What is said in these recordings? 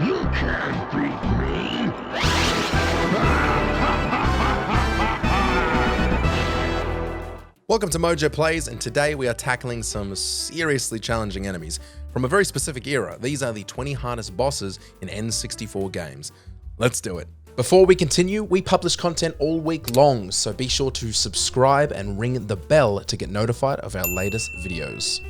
You can't beat me! Welcome to MojoPlays, and today we are tackling some seriously challenging enemies from a very specific era. These are the 20 hardest bosses in N64 games. Let's do it. Before we continue, we publish content all week long, so be sure to subscribe and ring the bell to get notified of our latest videos.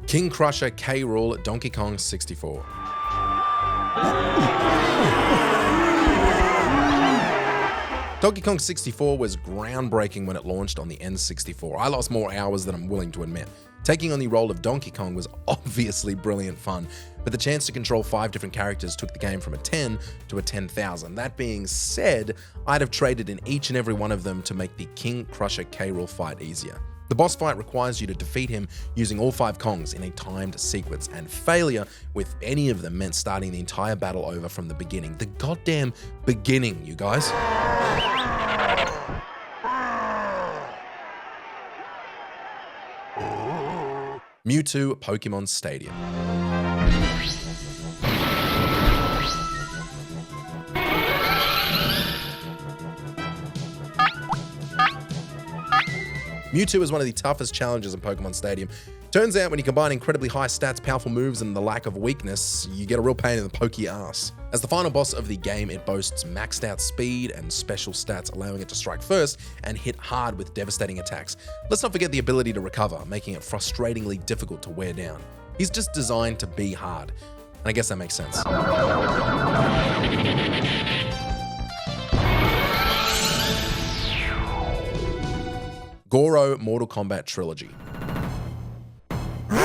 King Krusha K. Rool, Donkey Kong 64. Donkey Kong 64 was groundbreaking when it launched on the N64. I lost more hours than I'm willing to admit. Taking on the role of Donkey Kong was obviously brilliant fun, but the chance to control 5 different characters took the game from a 10 to a 10,000. That being said, I'd have traded in each and every one of them to make the King Krusha K. Rool fight easier. The boss fight requires you to defeat him using all 5 Kongs in a timed sequence, and failure with any of them meant starting the entire battle over from the beginning. The goddamn beginning, you guys. MewTwo Pokemon Stadium. MewTwo is one of the toughest challenges in Pokemon Stadium. Turns out when you combine incredibly high stats, powerful moves, and the lack of weakness, you get a real pain in the pokey ass. As the final boss of the game, it boasts maxed out speed and special stats, allowing it to strike first and hit hard with devastating attacks. Let's not forget the ability to recover, making it frustratingly difficult to wear down. He's just designed to be hard, and I guess that makes sense. Goro Mortal Kombat Trilogy. Get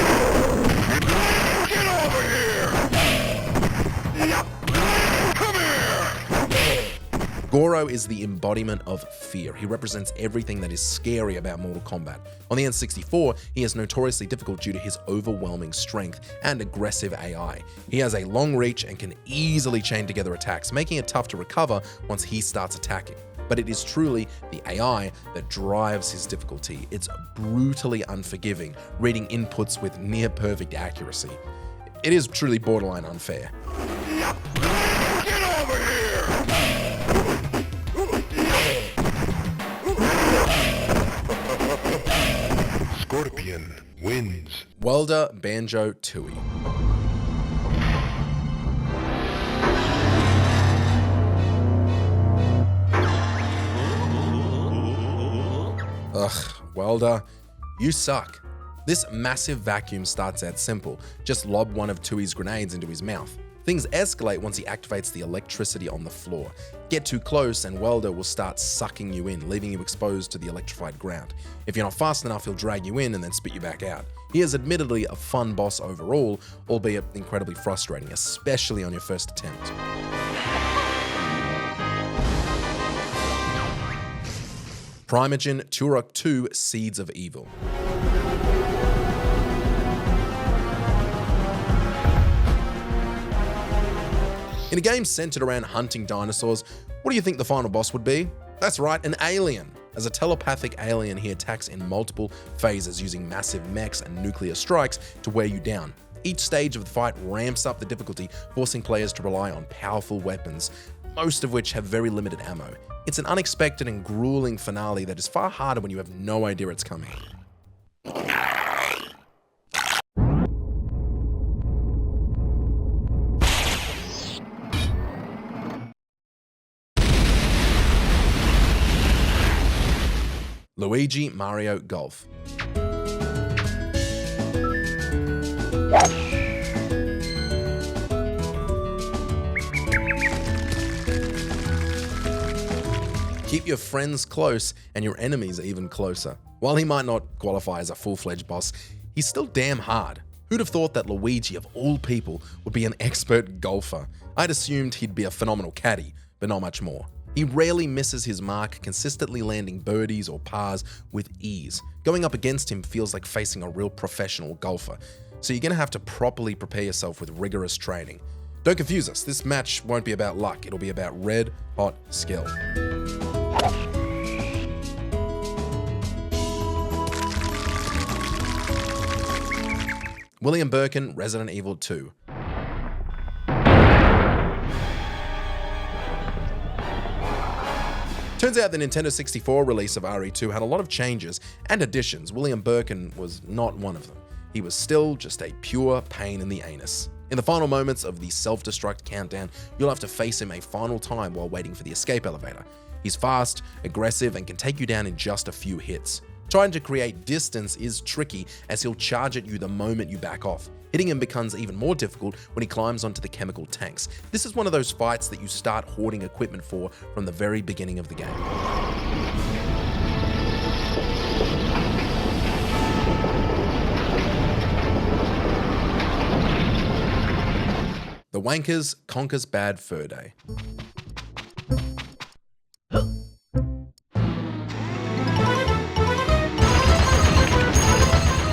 over here! Come here! Goro is the embodiment of fear. He represents everything that is scary about Mortal Kombat. On the N64, he is notoriously difficult due to his overwhelming strength and aggressive AI. He has a long reach and can easily chain together attacks, making it tough to recover once he starts attacking. But it is truly the AI that drives his difficulty. It's brutally unforgiving, reading inputs with near perfect accuracy. It is truly borderline unfair. Get over here! Scorpion wins. Welder Banjo-Tooie. Ugh, Welder, you suck. This massive vacuum starts out simple. Just lob one of Tooie's grenades into his mouth. Things escalate once he activates the electricity on the floor. Get too close and Welder will start sucking you in, leaving you exposed to the electrified ground. If you're not fast enough, he'll drag you in and then spit you back out. He is admittedly a fun boss overall, albeit incredibly frustrating, especially on your first attempt. Primagen Turok 2 Seeds of Evil. In a game centered around hunting dinosaurs, what do you think the final boss would be? That's right, an alien. As a telepathic alien, he attacks in multiple phases using massive mechs and nuclear strikes to wear you down. Each stage of the fight ramps up the difficulty, forcing players to rely on powerful weapons, most of which have very limited ammo. It's an unexpected and grueling finale that is far harder when you have no idea it's coming. Luigi Mario Golf. Keep your friends close and your enemies even closer. While he might not qualify as a full-fledged boss, he's still damn hard. Who'd have thought that Luigi, of all people, would be an expert golfer? I'd assumed he'd be a phenomenal caddy, but not much more. He rarely misses his mark, consistently landing birdies or pars with ease. Going up against him feels like facing a real professional golfer, so you're gonna have to properly prepare yourself with rigorous training. Don't confuse us, this match won't be about luck, it'll be about red hot skill. William Burkin, Resident Evil 2. Turns out the Nintendo 64 release of RE2 had a lot of changes and additions. William Burkin was not one of them. He was still just a pure pain in the anus. In the final moments of the self-destruct countdown, you'll have to face him a final time while waiting for the escape elevator. He's fast, aggressive, and can take you down in just a few hits. Trying to create distance is tricky as he'll charge at you the moment you back off. Hitting him becomes even more difficult when he climbs onto the chemical tanks. This is one of those fights that you start hoarding equipment for from the very beginning of the game. The Wankas conquers Bad Fur Day.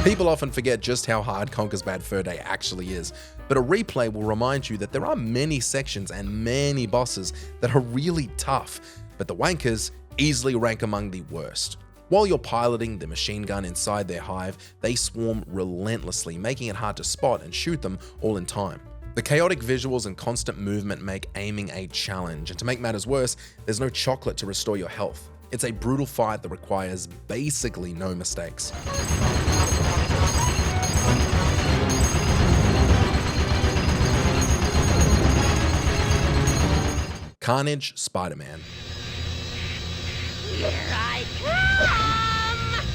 People often forget just how hard Conker's Bad Fur Day actually is, but a replay will remind you that there are many sections and many bosses that are really tough, but the Wankas easily rank among the worst. While you're piloting the machine gun inside their hive, they swarm relentlessly, making it hard to spot and shoot them all in time. The chaotic visuals and constant movement make aiming a challenge, and to make matters worse, there's no chocolate to restore your health. It's a brutal fight that requires basically no mistakes. Carnage Spider-Man. Here I come!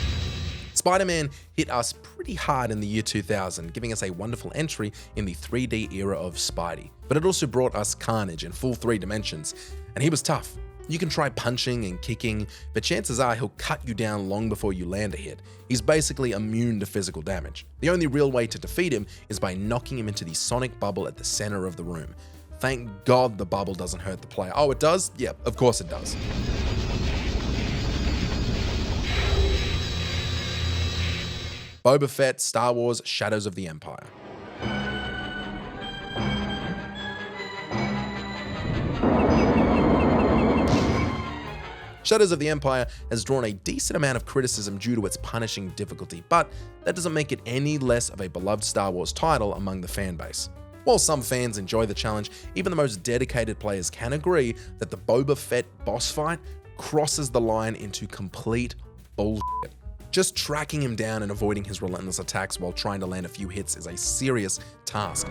Spider-Man hit us pretty hard in the year 2000, giving us a wonderful entry in the 3D era of Spidey. But it also brought us Carnage in full 3 dimensions, and he was tough. You can try punching and kicking, but chances are he'll cut you down long before you land a hit. He's basically immune to physical damage. The only real way to defeat him is by knocking him into the sonic bubble at the center of the room. Thank God the bubble doesn't hurt the player. Oh, it does? Yeah, of course it does. Boba Fett, Star Wars, Shadows of the Empire. Shadows of the Empire has drawn a decent amount of criticism due to its punishing difficulty, but that doesn't make it any less of a beloved Star Wars title among the fanbase. While some fans enjoy the challenge, even the most dedicated players can agree that the Boba Fett boss fight crosses the line into complete bullshit. Just tracking him down and avoiding his relentless attacks while trying to land a few hits is a serious task.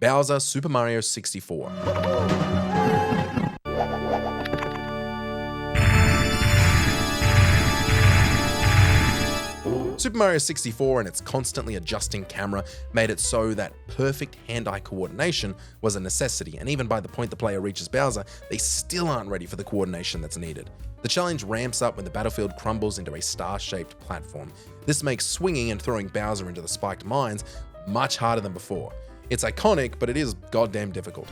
Bowser Super Mario 64. Super Mario 64 and its constantly adjusting camera made it so that perfect hand-eye coordination was a necessity, and even by the point the player reaches Bowser, they still aren't ready for the coordination that's needed. The challenge ramps up when the battlefield crumbles into a star-shaped platform. This makes swinging and throwing Bowser into the spiked mines much harder than before. It's iconic, but it is goddamn difficult.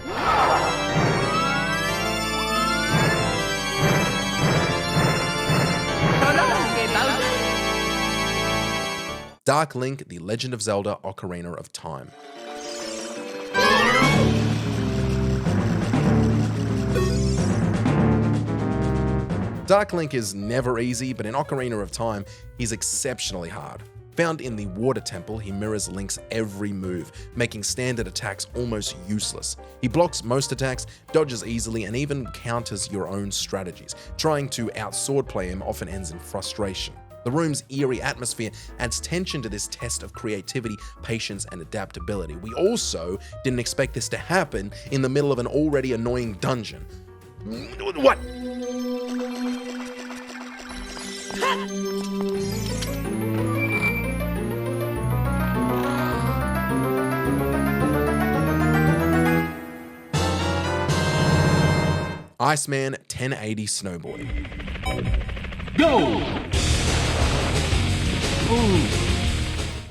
Dark Link, The Legend of Zelda: Ocarina of Time. Dark Link is never easy, but in Ocarina of Time, he's exceptionally hard. Found in the Water Temple, he mirrors Link's every move, making standard attacks almost useless. He blocks most attacks, dodges easily, and even counters your own strategies. Trying to out-swordplay him often ends in frustration. The room's eerie atmosphere adds tension to this test of creativity, patience, and adaptability. We also didn't expect this to happen in the middle of an already annoying dungeon. What? Iceman 1080 snowboarding. Go! Ooh.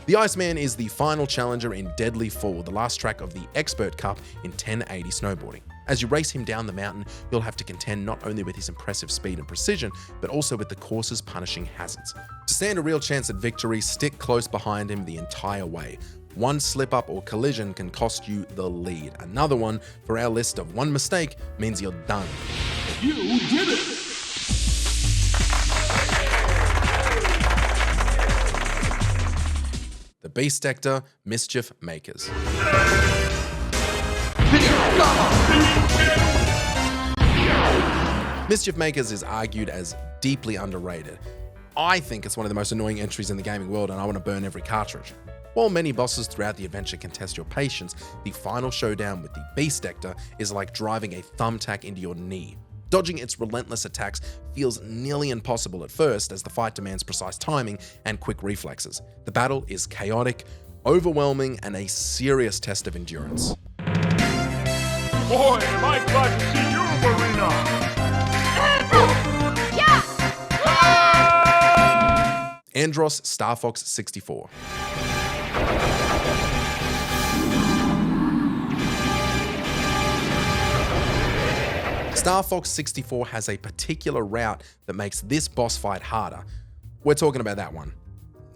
The Iceman is the final challenger in Deadly Fall, the last track of the Expert Cup in 1080 snowboarding. As you race him down the mountain, you'll have to contend not only with his impressive speed and precision, but also with the course's punishing hazards. To stand a real chance at victory, stick close behind him the entire way. One slip up or collision can cost you the lead. Another one for our list of one mistake means you're done. You did it! The Beastector, Mischief Makers. Mischief Makers is argued as deeply underrated. I think it's one of the most annoying entries in the gaming world, and I want to burn every cartridge. While many bosses throughout the adventure can test your patience, the final showdown with the Beastector is like driving a thumbtack into your knee. Dodging its relentless attacks feels nearly impossible at first, as the fight demands precise timing and quick reflexes. The battle is chaotic, overwhelming, and a serious test of endurance. Boy, am I glad to see you, Marina! Andros Star Fox 64. Star Fox 64 has a particular route that makes this boss fight harder. We're talking about that one,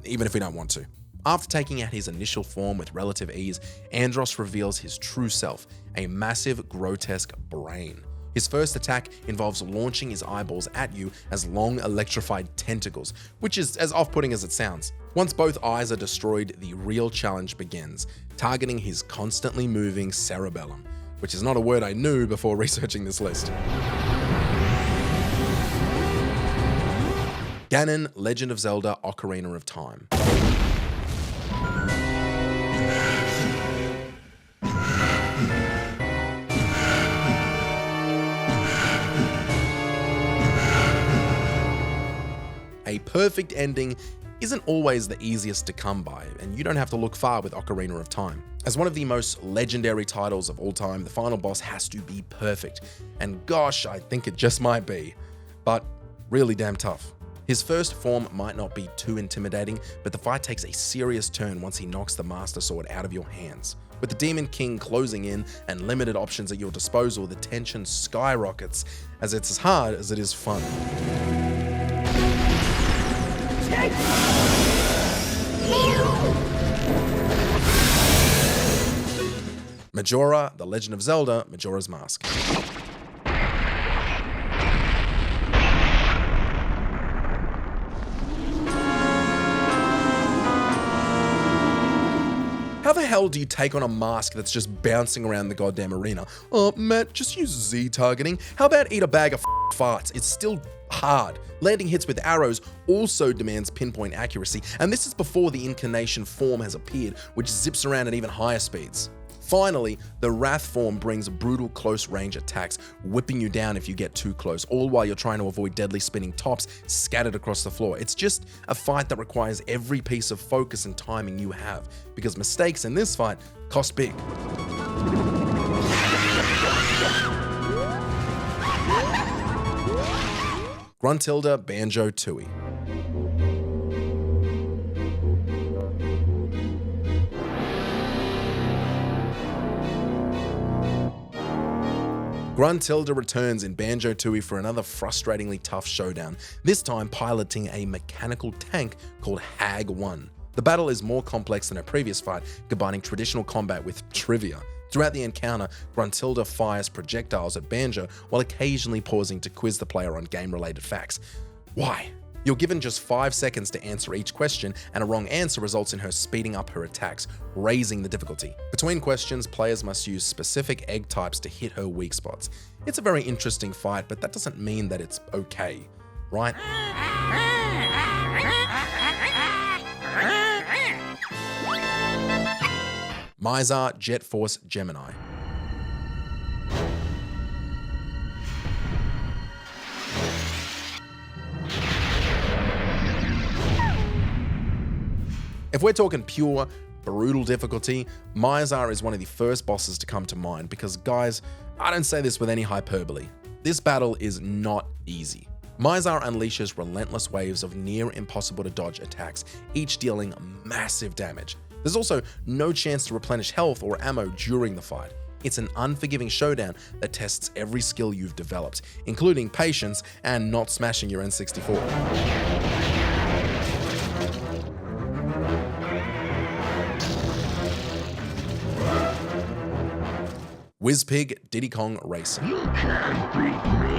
even if we don't want to. After taking out his initial form with relative ease, Andros reveals his true self, a massive, grotesque brain. His first attack involves launching his eyeballs at you as long electrified tentacles, which is as off-putting as it sounds. Once both eyes are destroyed, the real challenge begins, targeting his constantly moving cerebellum, which is not a word I knew before researching this list. Ganon, Legend of Zelda: Ocarina of Time. A perfect ending isn't always the easiest to come by, and you don't have to look far with Ocarina of Time. As one of the most legendary titles of all time, the final boss has to be perfect, and gosh, I think it just might be, but really damn tough. His first form might not be too intimidating, but the fight takes a serious turn once he knocks the Master Sword out of your hands. With the Demon King closing in and limited options at your disposal, the tension skyrockets, as it's as hard as it is fun. Majora, The Legend of Zelda: Majora's Mask. How the hell do you take on a mask that's just bouncing around the goddamn arena? Oh, Matt, just use Z targeting. How about eat a bag of farts? It's still hard. Landing hits with arrows also demands pinpoint accuracy, and this is before the incarnation form has appeared, which zips around at even higher speeds. Finally, the Wrath form brings brutal close-range attacks, whipping you down if you get too close, all while you're trying to avoid deadly spinning tops scattered across the floor. It's just a fight that requires every piece of focus and timing you have, because mistakes in this fight cost big. Gruntilda, Banjo-Tooie. Gruntilda returns in Banjo-Tooie for another frustratingly tough showdown, this time piloting a mechanical tank called Hag 1. The battle is more complex than her previous fight, combining traditional combat with trivia. Throughout the encounter, Gruntilda fires projectiles at Banjo while occasionally pausing to quiz the player on game-related facts. Why? You're given just 5 seconds to answer each question, and a wrong answer results in her speeding up her attacks, raising the difficulty. Between questions, players must use specific egg types to hit her weak spots. It's a very interesting fight, but that doesn't mean that it's okay, right? Mizar, Jet Force, Gemini. If we're talking pure, brutal difficulty, Myazar is one of the first bosses to come to mind because, guys, I don't say this with any hyperbole. This battle is not easy. Myazar unleashes relentless waves of near impossible to dodge attacks, each dealing massive damage. There's also no chance to replenish health or ammo during the fight. It's an unforgiving showdown that tests every skill you've developed, including patience and not smashing your N64. Wizpig, Diddy Kong Racing. You can't beat me!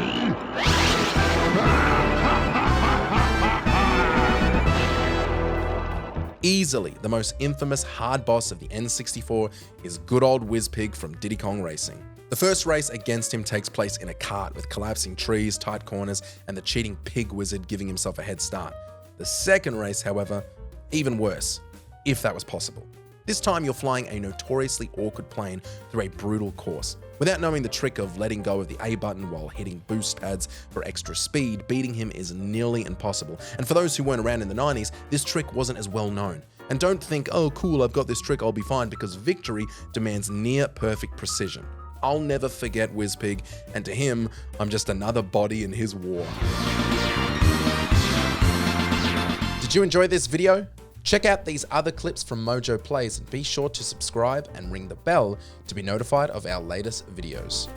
Easily the most infamous hard boss of the N64 is good old Wizpig from Diddy Kong Racing. The first race against him takes place in a cart with collapsing trees, tight corners, and the cheating pig wizard giving himself a head start. The second race, however, even worse, if that was possible. This time you're flying a notoriously awkward plane through a brutal course. Without knowing the trick of letting go of the A button while hitting boost pads for extra speed, beating him is nearly impossible. And for those who weren't around in the 90s, this trick wasn't as well known. And don't think, oh cool, I've got this trick, I'll be fine, because victory demands near perfect precision. I'll never forget Wizpig, and to him, I'm just another body in his war. Did you enjoy this video? Check out these other clips from MojoPlays and be sure to subscribe and ring the bell to be notified of our latest videos.